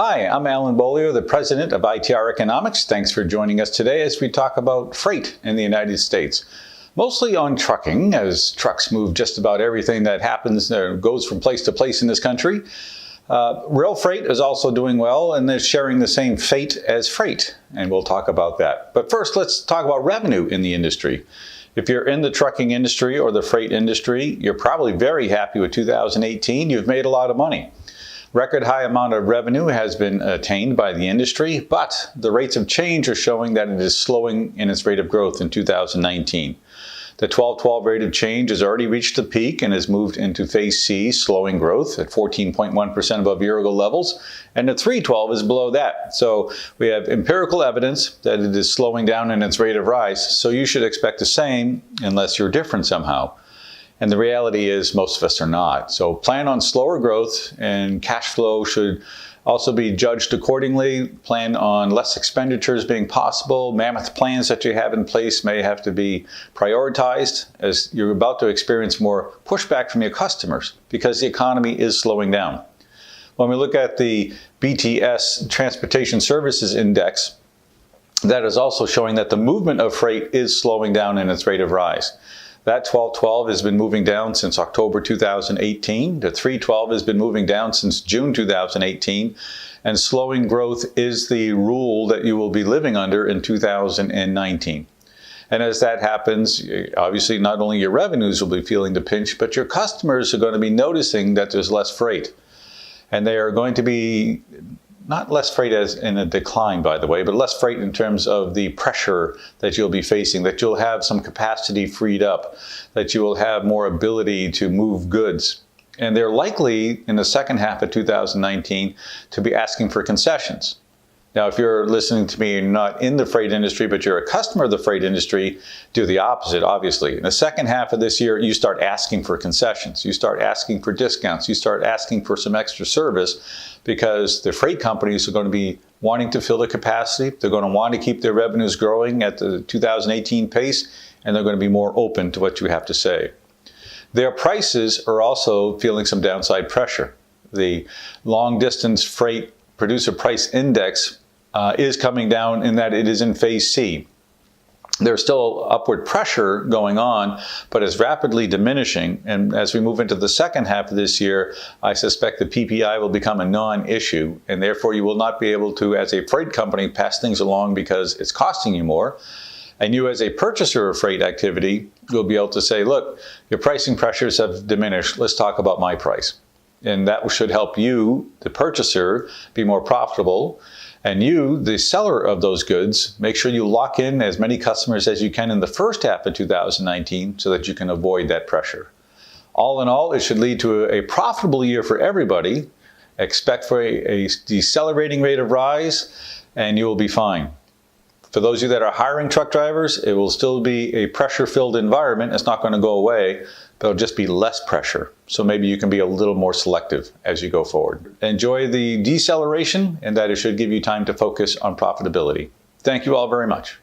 Hi, I'm Beaulieu, the president of ITR Economics. Thanks for joining us today as we talk about freight in the United States. Mostly on trucking, as trucks move just about everything that happens, goes from place to place in this country. Rail freight is also doing well, and they're sharing the same fate as freight, and we'll talk about that. But first, let's talk about revenue in the industry. If you're in the trucking industry or the freight industry, you're probably very happy with 2018. You've made a lot of money. Record high amount of revenue has been attained by the industry, but the rates of change are showing that it is slowing in its rate of growth in 2019. The 12-12 rate of change has already reached the peak and has moved into phase C, slowing growth at 14.1% above year-ago levels, and the 3-12 is below that. So we have empirical evidence that it is slowing down in its rate of rise, so you should expect the same unless you're different somehow. And the reality is most of us are not. So plan on slower growth, and cash flow should also be judged accordingly. Plan on less expenditures being possible. Mammoth plans that you have in place may have to be prioritized as you're about to experience more pushback from your customers because the economy is slowing down. When we look at the BTS Transportation Services Index, that is also showing that the movement of freight is slowing down in its rate of rise. That 12-12 has been moving down since October 2018. The 3-12 has been moving down since June 2018. And slowing growth is the rule that you will be living under in 2019. And as that happens, obviously not only your revenues will be feeling the pinch, but your customers are going to be noticing that there's less freight. And they are going to be not less freight as in a decline, by the way, but less freight in terms of the pressure that you'll be facing, that you'll have some capacity freed up, that you will have more ability to move goods. And they're likely, in the second half of 2019, to be asking for concessions. Now, if you're listening to me and you're not in the freight industry, but you're a customer of the freight industry, do the opposite, obviously. In the second half of this year, you start asking for concessions. You start asking for discounts. You start asking for some extra service because the freight companies are going to be wanting to fill the capacity. They're going to want to keep their revenues growing at the 2018 pace, and they're going to be more open to what you have to say. Their prices are also feeling some downside pressure. The long-distance freight producer price index is coming down in that it is in phase C. There's still upward pressure going on, but it's rapidly diminishing. And as we move into the second half of this year, I suspect the PPI will become a non-issue, and therefore you will not be able to, as a freight company, pass things along because it's costing you more. And you, as a purchaser of freight activity, will be able to say, look, your pricing pressures have diminished. Let's talk about my price. And that should help you, the purchaser, be more profitable. And you, the seller of those goods, make sure you lock in as many customers as you can in the first half of 2019 so that you can avoid that pressure. All in all, it should lead to a profitable year for everybody. Expect for a decelerating rate of rise, and you will be fine. For those of you that are hiring truck drivers, it will still be a pressure-filled environment. It's not going to go away, but it'll just be less pressure. So maybe you can be a little more selective as you go forward. Enjoy the deceleration, and that it should give you time to focus on profitability. Thank you all very much.